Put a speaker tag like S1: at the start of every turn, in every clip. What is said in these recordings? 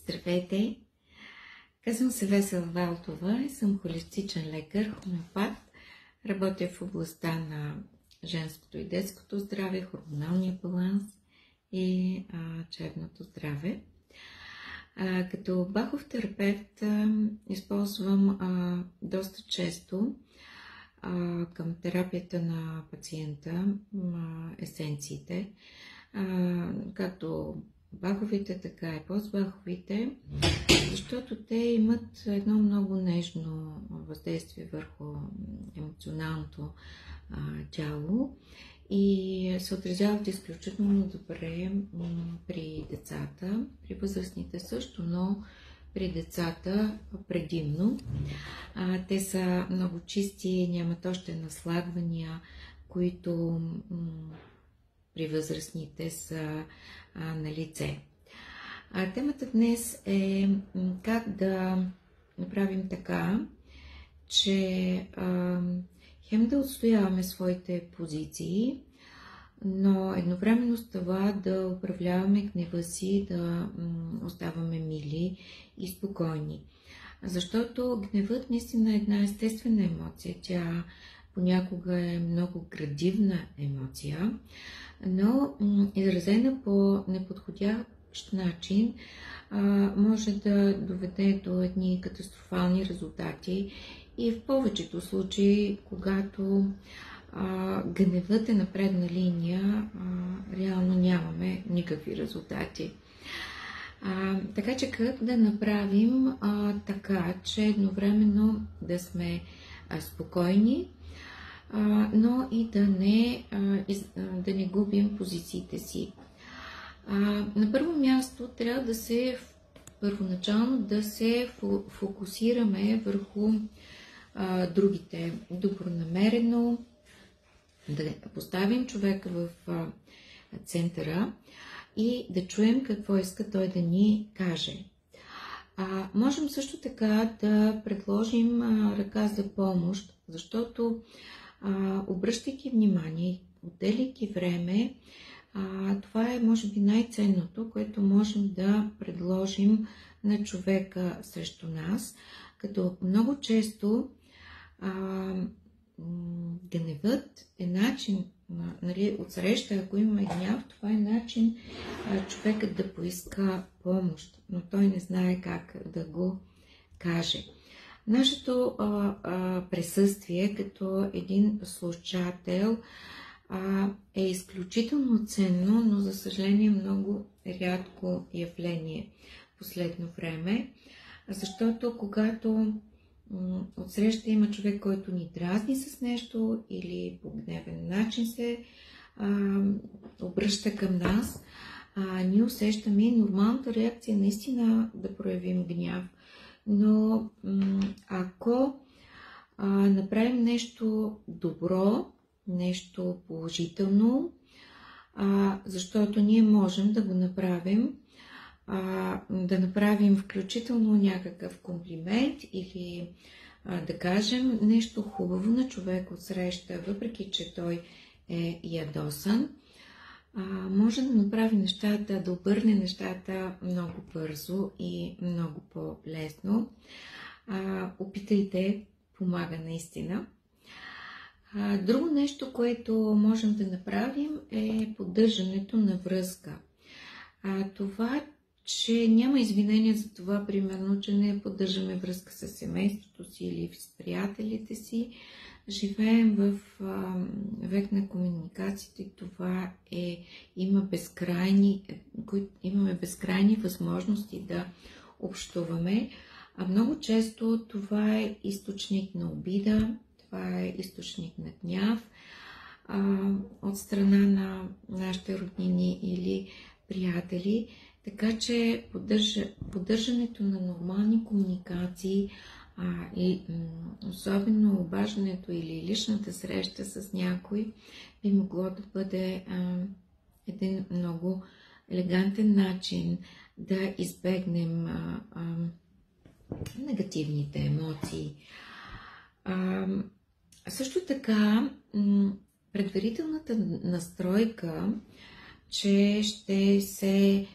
S1: Здравейте! Казвам се Весела Валтова и съм холистичен лекар, хомеопат. Работя в областта на женското и детското здраве, хормоналния баланс и черното здраве. Като бахов терапевт използвам доста често към терапията на пациента есенциите, както баховите, така и постбаховите, защото те имат едно много нежно въздействие върху емоционалното тяло и се отразяват изключително добре при децата, при възрастните също, но при децата предимно. Те са много чисти, нямат още наслагвания, които при възрастните са на лице. Темата днес е как да направим така, че хем да отстояваме своите позиции, но едновременно с това да управляваме гнева си, да оставаме мили и спокойни. Защото гневът наистина е една естествена емоция. Тя понякога е много градивна емоция, но изразена по неподходящ начин може да доведе до едни катастрофални резултати и в повечето случаи, когато гневът е на предна линия, реално нямаме никакви резултати. Така че как да направим така, че едновременно да сме спокойни, но и да не губим позициите си. На първо място трябва първоначално да се фокусираме върху другите. Добронамерено да поставим човека в центъра и да чуем какво иска той да ни каже. Можем също така да предложим ръка за помощ, защото обръщайки внимание, отделяйки време, това е може би най-ценното, което можем да предложим на човека срещу нас, като много често гневът е начин, отсреща, ако има гняв, това е начин човекът да поиска помощ, но той не знае как да го каже. Нашето присъствие като един слушател е изключително ценно, но за съжаление много рядко явление в последно време, защото когато отсреща има човек, който ни дразни с нещо или по гневен начин се обръща към нас, ние усещаме нормалната реакция наистина да проявим гняв. Но ако направим нещо добро, нещо положително, защото ние можем да го направим, да направим включително някакъв комплимент или да кажем нещо хубаво на човек отсреща, въпреки че той е ядосан, може да направи нещата, да обърне нещата много бързо и много по-лесно. Опитайте, помага наистина. Друго нещо, което можем да направим, е поддържането на връзка. Това, че няма извинения за това, примерно, че не поддържаме връзка с семейството си или с приятелите си. Живеем в век на комуникацията и това имаме безкрайни възможности да общуваме, а много често това е източник на обида, това е източник на гняв от страна на нашите роднини или приятели, така че поддържането на нормални комуникации и особено обаждането или личната среща с някой би могло да бъде един много елегантен начин да избегнем негативните емоции. Също така, предварителната настройка, че ще се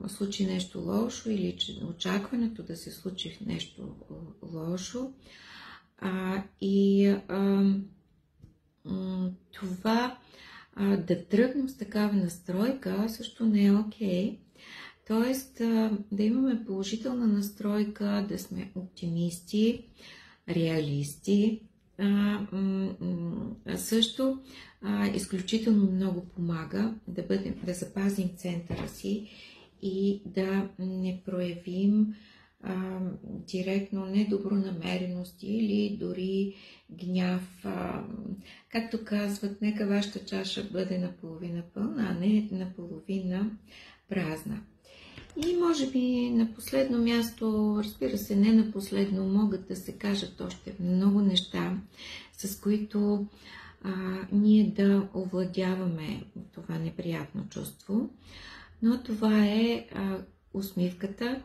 S1: случи нещо лошо или очакването да се случи нещо лошо. Това да тръгнем с такава настройка също не е окей. Тоест да имаме положителна настройка, да сме оптимисти, реалисти. Също изключително много помага да запазим центъра си и да не проявим директно недобронамереност или дори гняв. Както казват, нека вашата чаша бъде наполовина пълна, а не наполовина празна. И може би на последно място, разбира се, не на последно, могат да се кажат още много неща, с които ние да овладяваме това неприятно чувство. Но това е усмивката.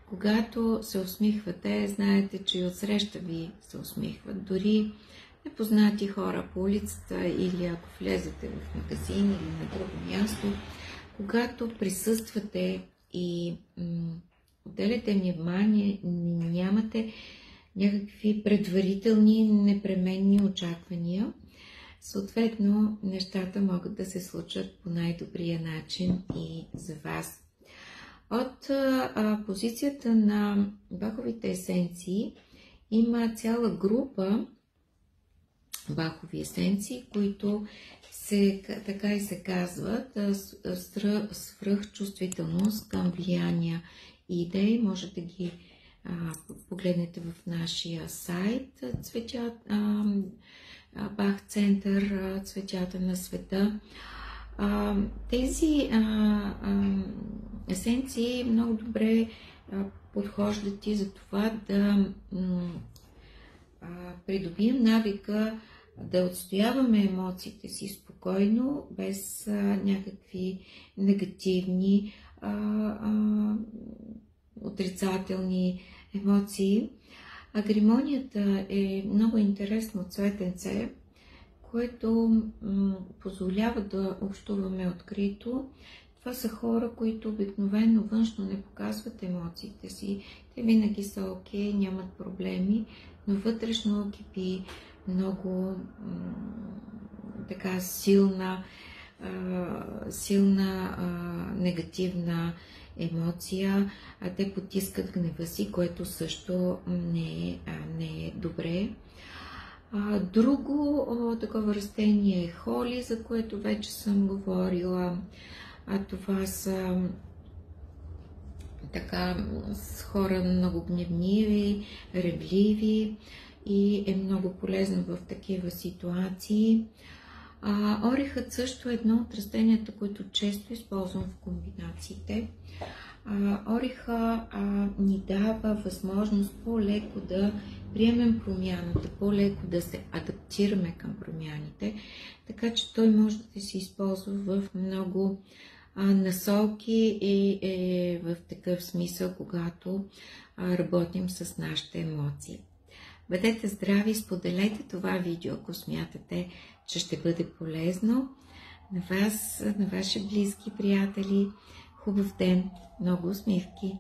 S1: Когато се усмихвате, знаете, че и отсреща ви се усмихват. Дори непознати хора по улицата или ако влезете в магазин или на друго място, когато присъствате и отделяте внимание, нямате някакви предварителни непременни очаквания, съответно нещата могат да се случат по най-добрия начин и за вас. От позицията на баховите есенции има цяла група бахови есенции, които така и се казват свръхчувствителност към влияния и идеи. Може да ги погледнете в нашия сайт Бах Център, цветята на света. Тези есенции много добре подхождат и за това да придобием навика да отстояваме емоциите си спокойно, без някакви негативни, отрицателни емоции. Агримонията е много интересно цветенце, което позволява да общуваме открито. Това са хора, които обикновено външно не показват емоциите си. Те винаги са окей, нямат проблеми, но вътрешно кипи много така силна негативна емоция. Те потискат гнева си, което също не е добре. Друго такова растение е холи, за което вече съм говорила. Това са така с хора много гневниви, ревливи и е много полезно в такива ситуации. Орехът също е едно от растенията, които често използвам в комбинациите. Ореха ни дава възможност по-леко да приемем промяната, по-леко да се адаптираме към промяните, така че той може да се използва в много насоки и в такъв смисъл, когато работим с нашите емоции. Бъдете здрави, споделете това видео, ако смятате, че ще бъде полезно на вас, на ваши близки, приятели. Хубав ден, много усмивки!